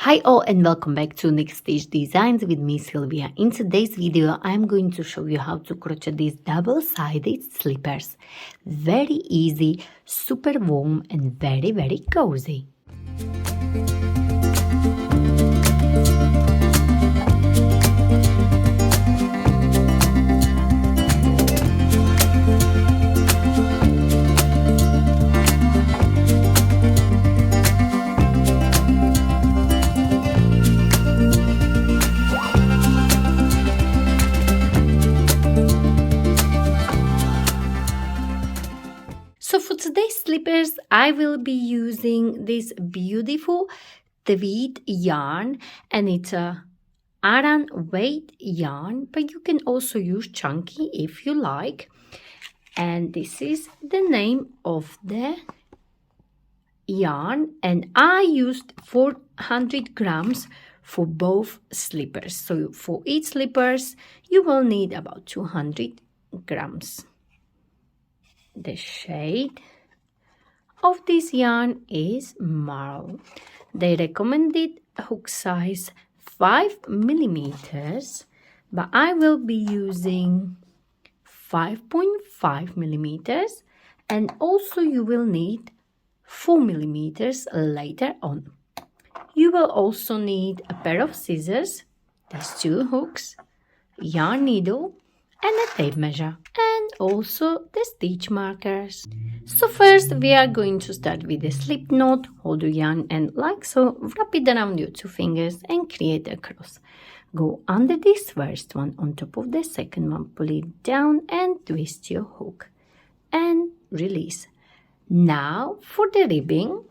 Hi all and welcome back to Next Stage Designs with me Sylvia. In today's video I'm going to show you how to crochet these double-sided slippers. Very easy, super warm and very cozy. So for today's slippers, I will be using this beautiful tweed yarn, and it's a Aran weight yarn, but you can also use chunky if you like. And this is the name of the yarn, and I used 400 grams for both slippers. So for each slippers, you will need about 200 grams. The shade of this yarn is Marl. They recommended hook size 5 millimeters, but I will be using 5.5 millimeters, and also you will need 4 millimeters later on. You will also need a pair of scissors, there's 2 hooks, yarn needle, and a tape measure, and also the stitch markers. So first we are going to start with the slip knot. Hold your yarn and like so, wrap it around your 2 fingers and create a cross. Go under this first one on top of the second one, pull it down and twist your hook and release. Now for the ribbing,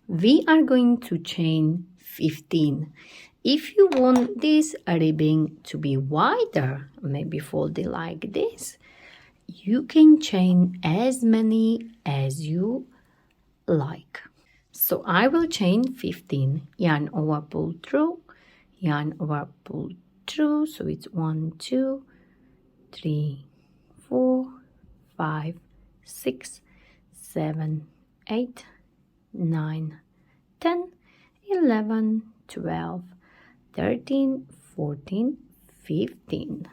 we are going to chain 15. If you want this ribbing to be wider, maybe fold it like this, you can chain as many as you like. So I will chain 15. Yarn over, pull through, yarn over, pull through. So it's 1, 2, 3, 4, 5, 6, 7, 8, 9, 10, 11, 12, 13, 14, 15.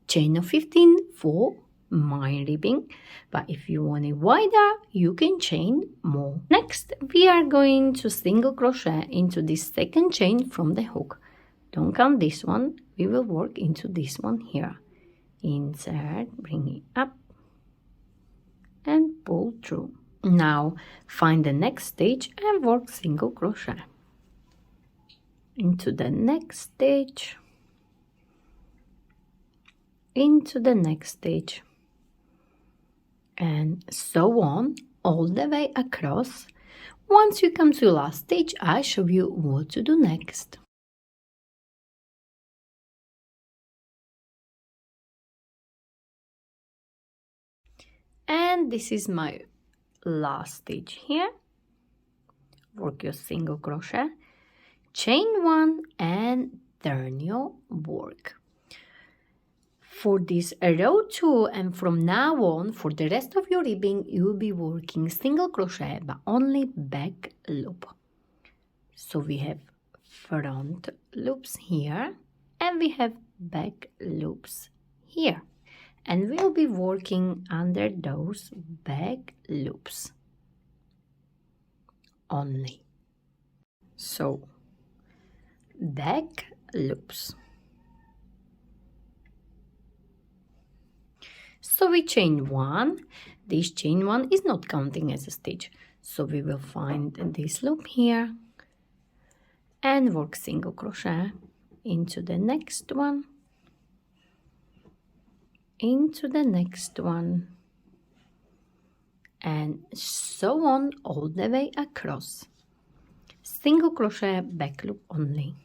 Chain of 15 for my ribbing, but if you want it wider, you can chain more. Next, we are going to single crochet into this second chain from the hook. Don't count this one, we will work into this one here. Insert, bring it up, and pull through. Now, find the next stitch and work single crochet into the next stitch, into the next stitch, and so on all the way across. Once you come to the last stitch, I show you what to do next. And this is my last stitch here. Work your single crochet, chain 1 and turn your work. For this row 2, and from now on for the rest of your ribbing, you will be working single crochet but only back loop. So we have front loops here and we have back loops here, and we'll be working under those back loops only. So back loops. So we chain 1. This chain 1 is not counting as a stitch, so we will find this loop here and work single crochet into the next one, into the next one, and so on all the way across. Single crochet back loop only.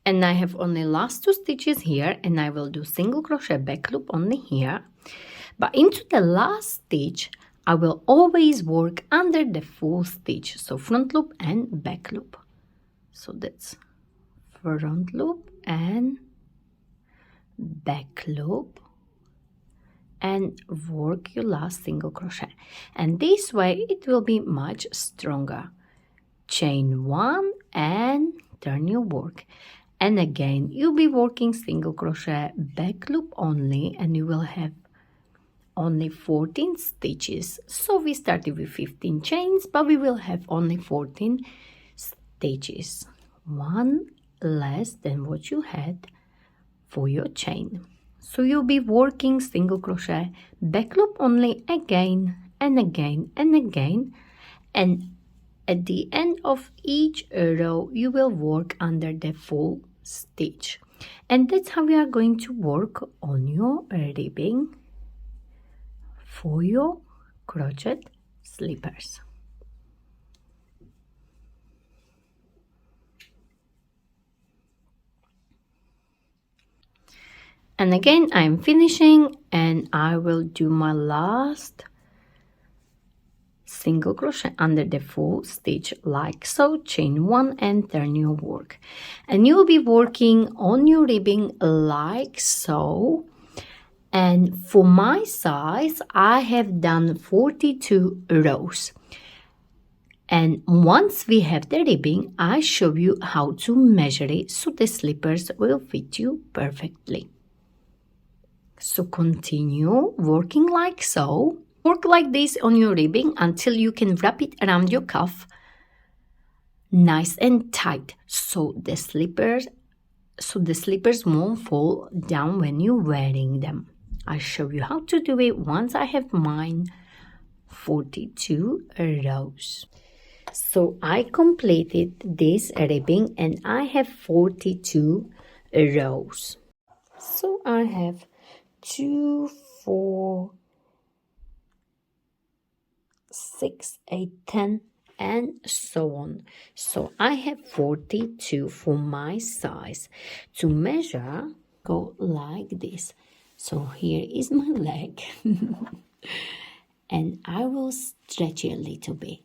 And I have only last 2 stitches here, and I will do single crochet back loop only here. But into the last stitch, I will always work under the full stitch, so front loop and back loop. So that's front loop and back loop, and work your last single crochet, and this way it will be much stronger. Chain 1 and turn your work, and again you'll be working single crochet back loop only, and you will have only 14 stitches. So we started with 15 chains, but we will have only 14 stitches, one less than what you had for your chain. So you'll be working single crochet back loop only again and again and again, and at the end of each row you will work under the full stitch. And that's how we are going to work on your ribbing for your crochet slippers. And again I'm finishing, and I will do my last single crochet under the full stitch like so. Chain 1 and turn your work, and you'll be working on your ribbing like so. And for my size I have done 42 rows, and once we have the ribbing I show you how to measure it so the slippers will fit you perfectly. So continue working like so. Work like this on your ribbing until you can wrap it around your cuff nice and tight, so the slippers won't fall down when you're wearing them. I'll show you how to do it once I have mine 42 rows. So I completed this ribbing and I have 42 rows. So I have 2, 4, 6, 8, 10 and so on. So I have 42 for my size. To measure, go like this. So here is my leg and I will stretch it a little bit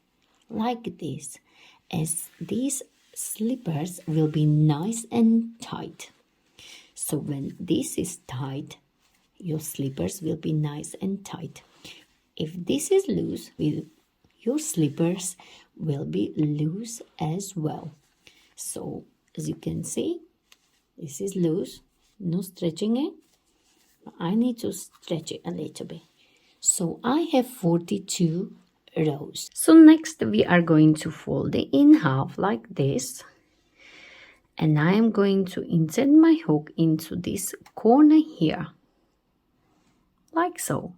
like this, as these slippers will be nice and tight. So when this is tight, your slippers will be nice and tight. If this is loose, your slippers will be loose as well. So as you can see, this is loose, no stretching it. I need to stretch it a little bit. So I have 42 rows. So next we are going to fold it in half like this, and I am going to insert my hook into this corner here like so,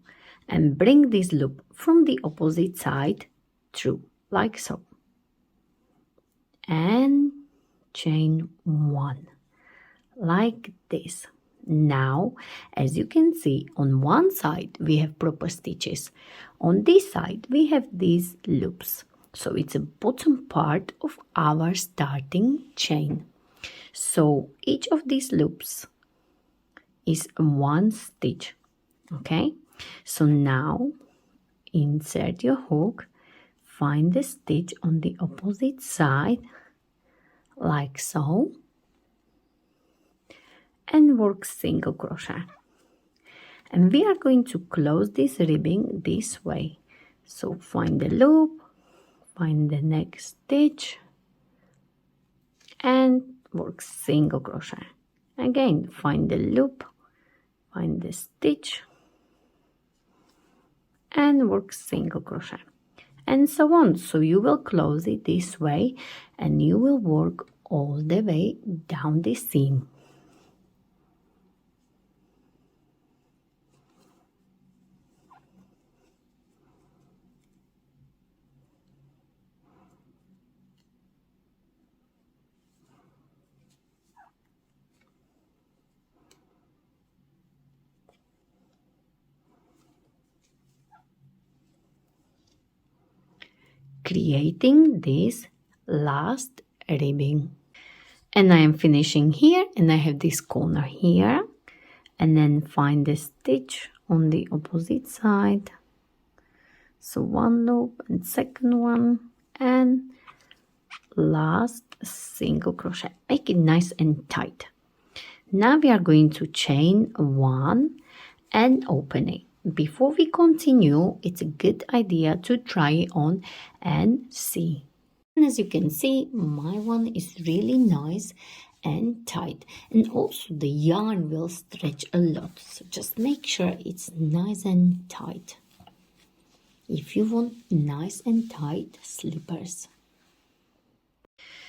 and bring this loop from the opposite side through like so, and chain 1 like this. Now as you can see, on one side we have proper stitches, on this side we have these loops, so it's a bottom part of our starting chain. So each of these loops is 1 stitch. Okay, so now insert your hook, find the stitch on the opposite side like so, and work single crochet. And we are going to close this ribbing this way. So find the loop, find the next stitch and work single crochet. Again, find the loop, find the stitch and work single crochet, and so on. So you will close it this way and you will work all the way down the seam. Creating this last ribbing, and I am finishing here, and I have this corner here, and then find the stitch on the opposite side. So 1 loop and second one and last single crochet. Make it nice and tight. Now we are going to chain 1 and open it. before we continue, it's a good idea to try it on and see. And as you can see, my one is really nice and tight, and also the yarn will stretch a lot, so just make sure it's nice and tight if you want nice and tight slippers.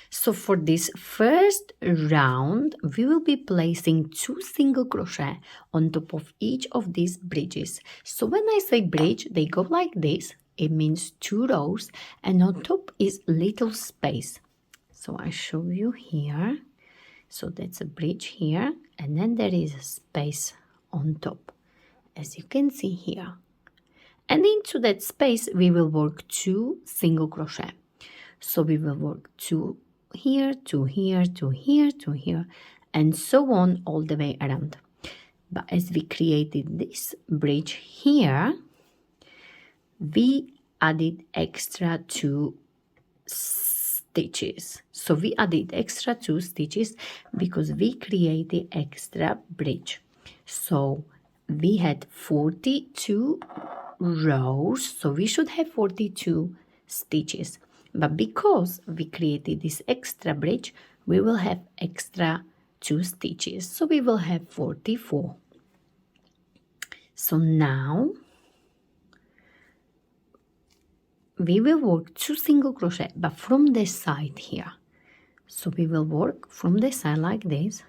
So for this first round, we will be placing 2 single crochet on top of each of these bridges. So when I say bridge, they go like this. It means 2 rows, and on top is little space. So I show you here. So that's a bridge here, and then there is a space on top, as you can see here. And into that space, we will work 2 single crochet. So we will work 2 here, 2 here, 2 here, 2 here, and so on all the way around. But as we created this bridge here, we added extra 2 stitches. So we added extra 2 stitches because we created extra bridge. So we had 42 rows, so we should have 42 stitches. But because we created this extra bridge, we will have extra 2 stitches. So we will have 44. So now we will work 2 single crochet, but from the side here. So we will work from the side like this.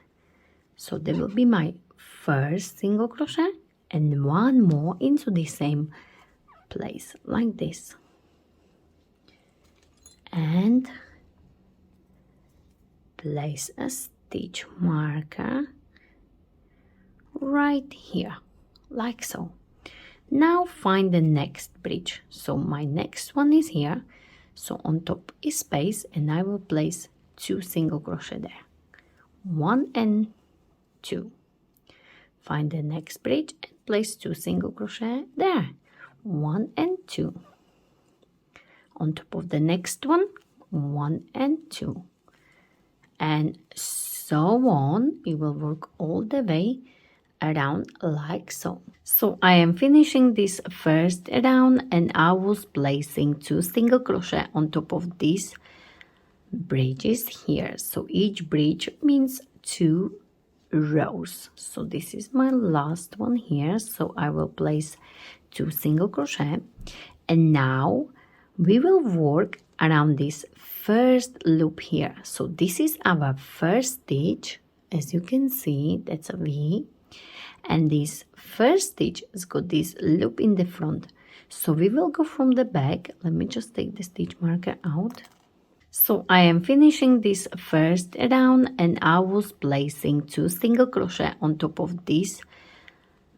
So there will be my first single crochet and 1 more into the same place like this. And place a stitch marker right here, like so. Now find the next bridge. So my next one is here. So on top is space, and I will place 2 single crochet there. 1 and 2. Find the next bridge and place 2 single crochet there. 1 and 2. On top of the next one, 1 and 2. And so on. We will work all the way around like so. So I am finishing this first round, and I was placing 2 single crochet on top of these bridges here. So each bridge means 2 rows. So this is my last one here. So I will place 2 single crochet, and now we will work around this first loop here. So this is our first stitch. As you can see, that's a V. And this first stitch has got this loop in the front. So we will go from the back. Let me just take the stitch marker out. So I am finishing this first round, and I was placing 2 single crochet on top of these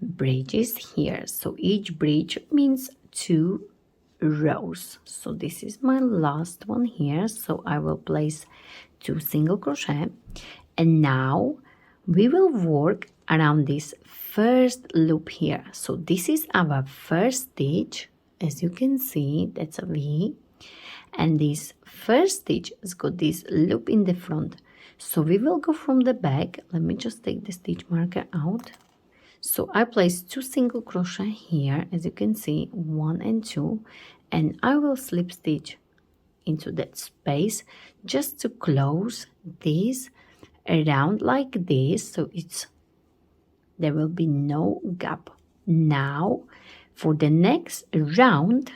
bridges here. So each bridge means 2 rows. So this is my last one here. So I will place 2 single crochet, and now we will work around this first loop here. So this is our first stitch. As you can see, that's a V, and this first stitch has got this loop in the front. So we will go from the back. Let me just take the stitch marker out. So I placed 2 single crochet here, as you can see, 1 and 2, and I will slip stitch into that space just to close this around like this, so there will be no gap. Now for the next round,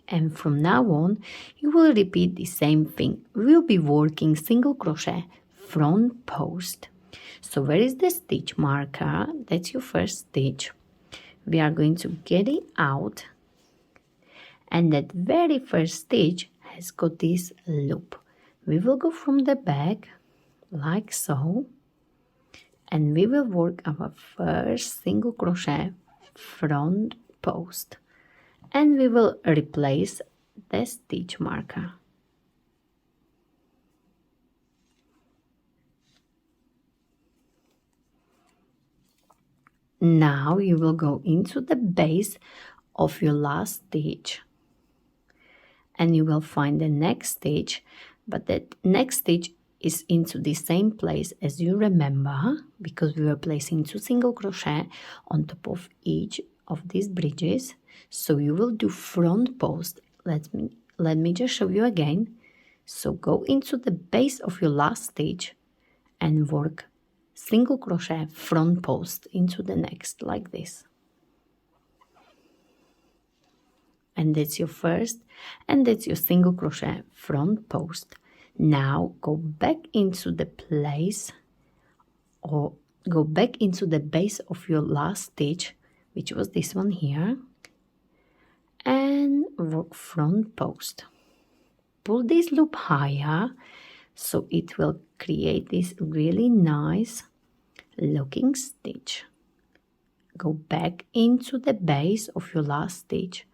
and from now on you will repeat the same thing. We'll be working single crochet front post. So where is the stitch marker? That's your first stitch. We are going to get it out, and that very first stitch has got this loop. We will go from the back like so, and we will work our first single crochet front post, and we will replace the stitch marker. Now you will go into the base of your last stitch, and you will find the next stitch, but that next stitch is into the same place as you remember, because we were placing 2 single crochet on top of each of these bridges. So you will do front post. Let me just show you again. So go into the base of your last stitch and work single crochet front post into the next like this. And that's your first, and that's your single crochet front post. Now go back into the place, or go back into the base of your last stitch, which was this one here, and work front post. Pull this loop higher so it will create this really nice looking stitch. Go back into the base of your last stitch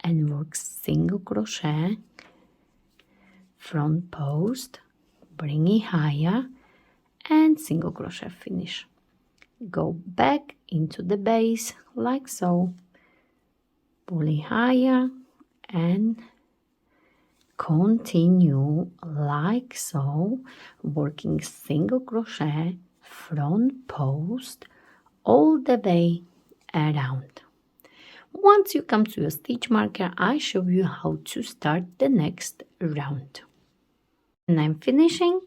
and work single crochet front post, bring it higher, and single crochet finish. Go back into the base like so, pull it higher, and continue like so, working single crochet front post all the way around. Once you come to your stitch marker, I show you how to start the next round. And I'm finishing.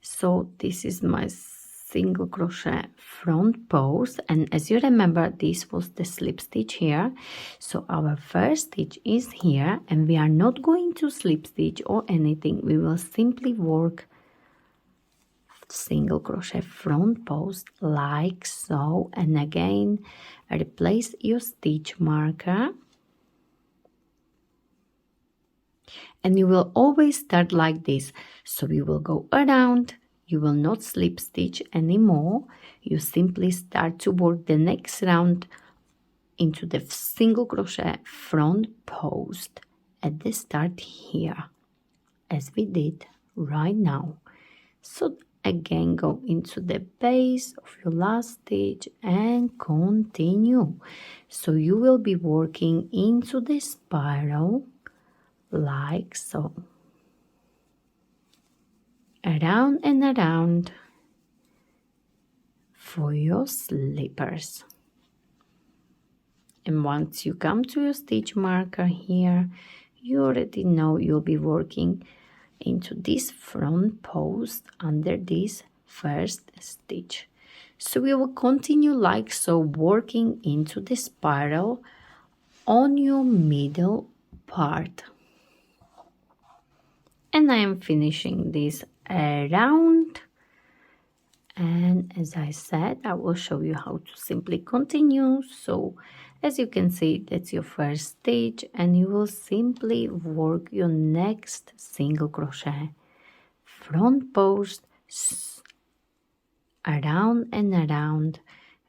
So this is my single crochet front post, and as you remember, this was the slip stitch here. So our first stitch is here, and we are not going to slip stitch or anything. We will simply work single crochet front post like so, and again replace your stitch marker, and you will always start like this. So you will go around, you will not slip stitch anymore. You simply start to work the next round into the single crochet front post at the start here, as we did right now. So again, go into the base of your last stitch and continue. So you will be working into the spiral like so, around and around for your slippers. And once you come to your stitch marker here, you already know you'll be working into this front post under this first stitch. So we will continue like so, working into the spiral on your middle part. And I am finishing this around, and as I said, I will show you how to simply continue. So as you can see, that's your first stitch, and you will simply work your next single crochet front post around and around,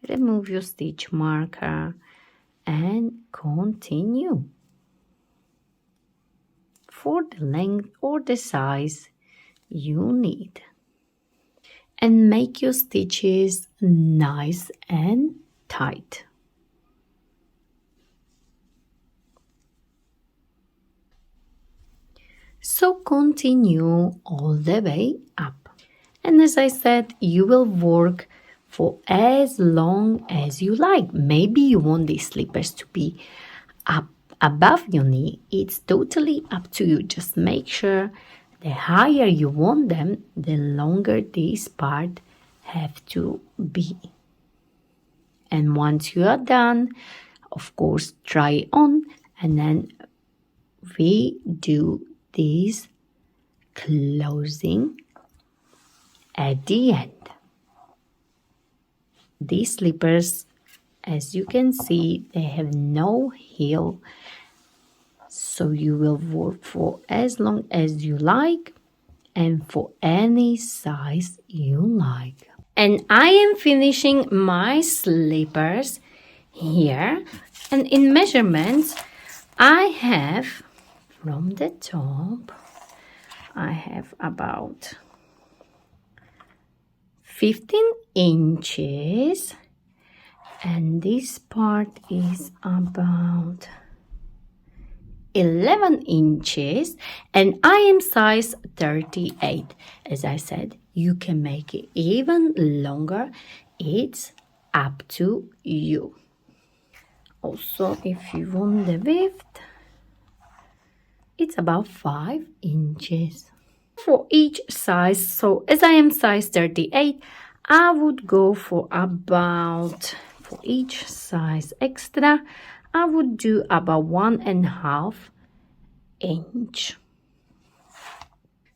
remove your stitch marker and continue for the length or the size you need, and make your stitches nice and tight. So continue all the way up, and as I said, you will work for as long as you like. Maybe you want these slippers to be up above your knee. It's totally up to you. Just make sure the higher you want them, the longer this part have to be. And once you are done, of course, try it on, and then we do this closing at the end. These slippers, as you can see, they have no heel, so you will work for as long as you like and for any size you like. And I am finishing my slippers here, and in measurements I have, from the top, I have about 15 inches, and this part is about 11 inches, and I am size 38. As I said, you can make it even longer. It's up to you. Also, if you want the width, it's about 5 inches. For each size, so as I am size 38, I would go for about, for each size extra, I would do about 1.5 inch.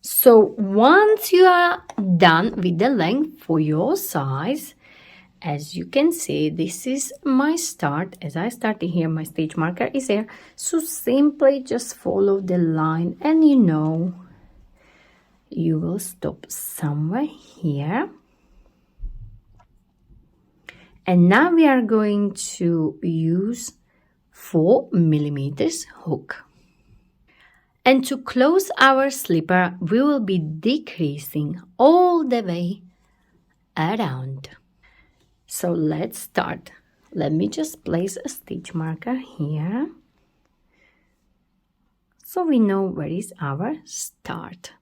So once you are done with the length for your size, as you can see, this is my start. As I started here, my stitch marker is here. So simply just follow the line, and you know you will stop somewhere here. And now we are going to use 4mm hook. And to close our slipper, we will be decreasing all the way around. So let's start. Let me just place a stitch marker here, so we know where is our start.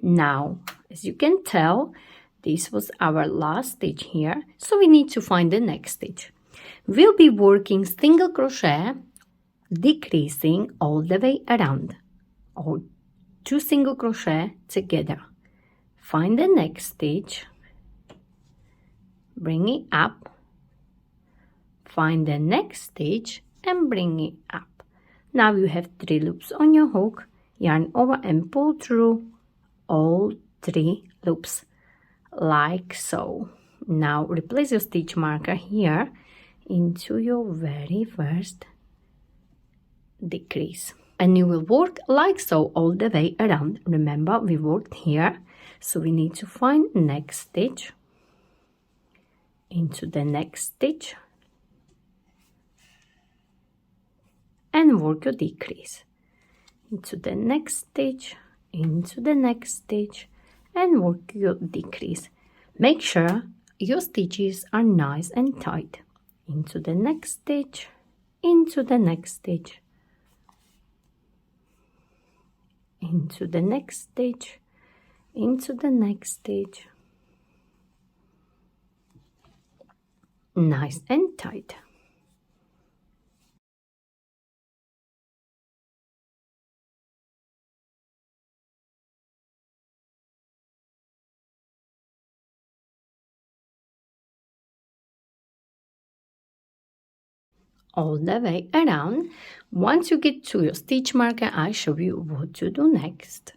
Now, as you can tell, this was our last stitch here, so we need to find the next stitch. We'll be working single crochet, decreasing all the way around, or 2 single crochet together. Find the next stitch, bring it up, find the next stitch and bring it up. Now you have 3 loops on your hook, yarn over and pull through all 3 loops like so. Now replace your stitch marker here into your very first decrease, and you will work like so all the way around. Remember, we worked here, so we need to find next stitch, into the next stitch, and work your decrease, into the next stitch, into the next stitch, and work your decrease. Make sure your stitches are nice and tight. Into the next stitch, into the next stitch, into the next stitch, into the next stitch. Nice and tight. All the way around. Once you get to your stitch marker, I show you what to do next.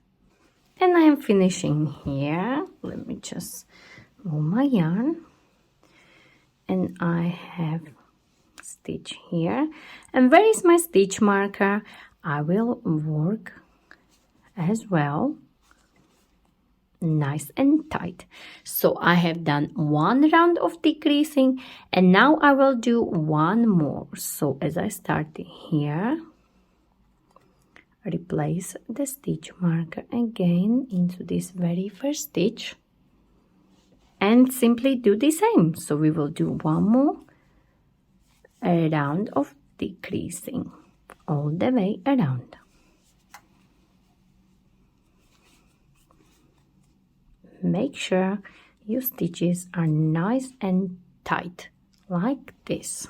And I am finishing here. Let me just move my yarn, and I have stitch here. And where is my stitch marker? I will work as well, nice and tight. So I have done 1 round of decreasing, and now I will do 1 more. So as I start here, replace the stitch marker again into this very first stitch, and simply do the same. So we will do 1 more round of decreasing all the way around. Make sure your stitches are nice and tight like this.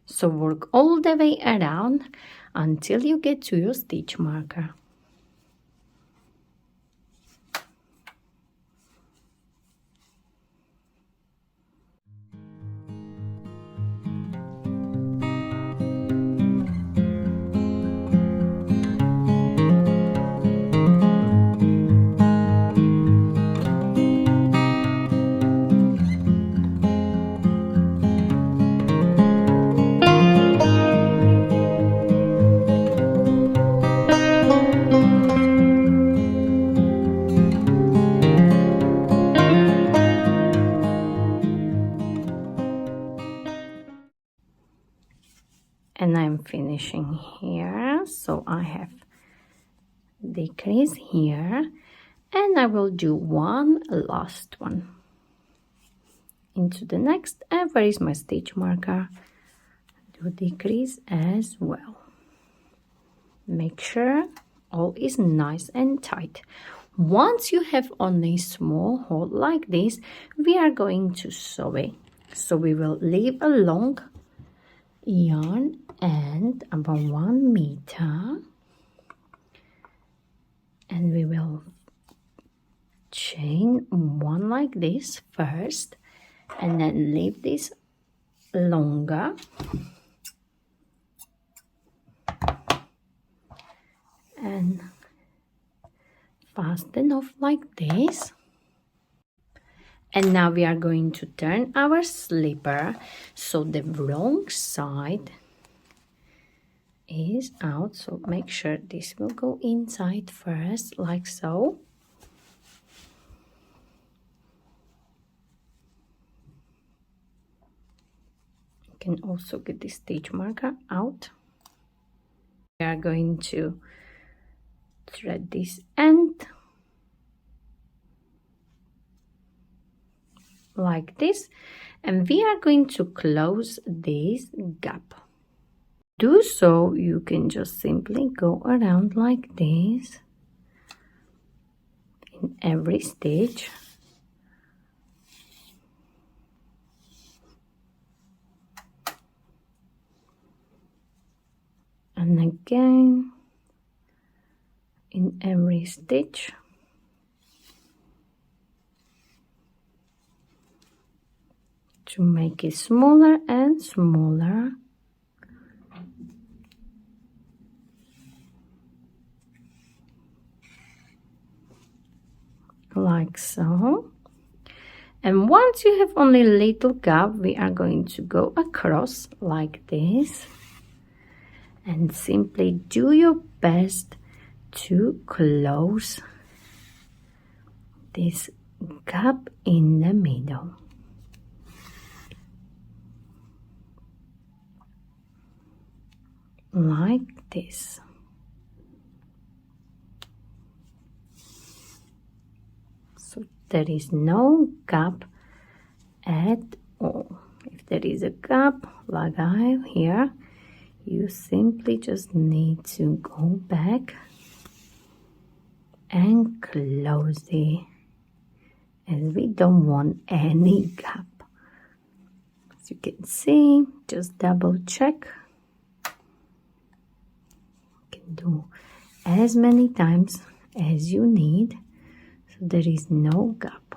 So work all the way around until you get to your stitch marker. And I'm finishing here, so I have decrease here, and I will do 1 last one into the next. And where is my stitch marker? Do to decrease as well. Make sure all is nice and tight. Once you have only small hole like this, we are going to sew it. So we will leave a long yarn and about 1 meter, and we will chain one like this first and then leave this longer and fasten off like this. And now we are going to turn our slipper so the wrong side is out. So make sure this will go inside first, like so. You can also get the stitch marker out. We are going to thread this end like this, and we are going to close this gap. Do so, you can just simply go around like this in every stitch. And again in every stitch. To make it smaller and smaller. Like so. And once you have only a little gap, we are going to go across like this and simply do your best to close this gap in the middle. Like this. So there is no gap at all. If there is a gap like I have here, you simply just need to go back and close it, as we don't want any gap. As you can see, just double check. Do as many times as you need so there is no gap.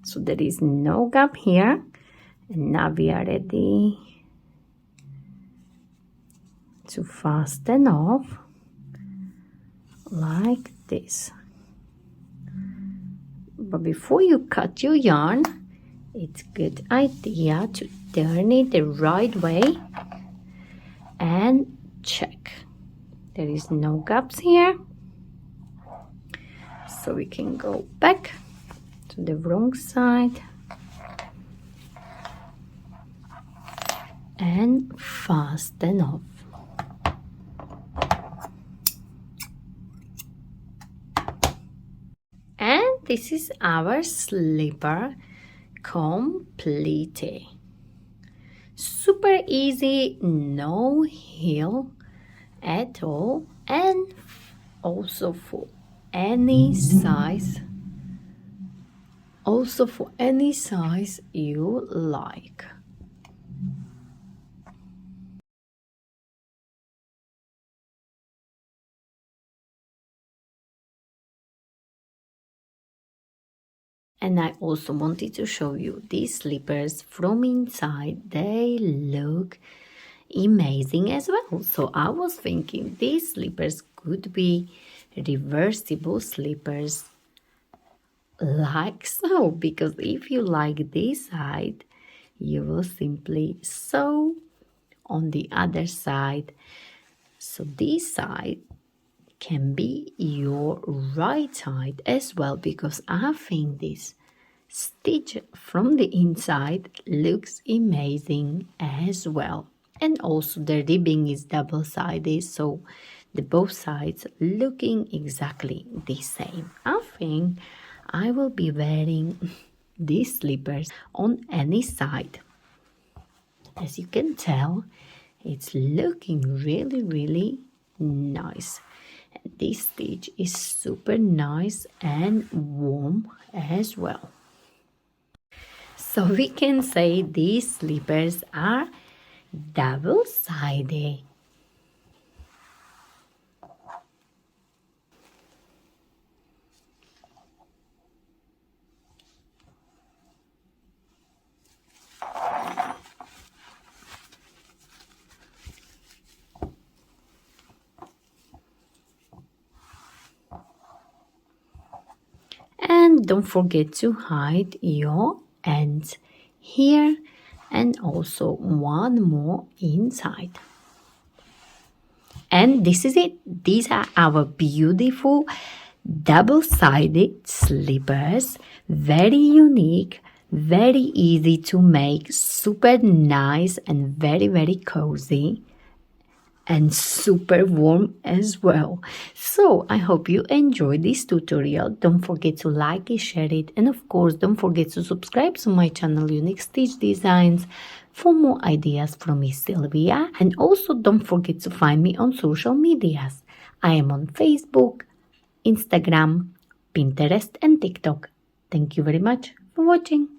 So there is no gap here, and now we are ready to fasten off like this. But before you cut your yarn, it's a good idea to turn it the right way and check. There is no gaps here. So we can go back to the wrong side and fasten off. And this is our slipper completed. Super easy, no heel at all, and also for any size. Also for any size you like. And I also wanted to show you these slippers from inside. They look amazing as well. So I was thinking these slippers could be reversible slippers like so, because if you like this side, you will simply sew on the other side. So this side can be your right side as well, because I think this stitch from the inside looks amazing as well. And also the ribbing is double-sided, so the both sides looking exactly the same. I think I will be wearing these slippers on any side. As you can tell, it's looking really nice. And this stitch is super nice and warm as well. So we can say these slippers are double-sided. And don't forget to hide your ends here and also one more inside. And this is it. These are our beautiful double-sided slippers. Very unique, very easy to make, super nice and very cozy. And super warm as well. So I hope you enjoyed this tutorial. Don't forget to like it, share it, and of course don't forget to subscribe to my channel Unique Stitch Designs for more ideas from me, Sylvia. And also don't forget to find me on social medias. I am on Facebook, Instagram, Pinterest and TikTok. Thank you very much for watching.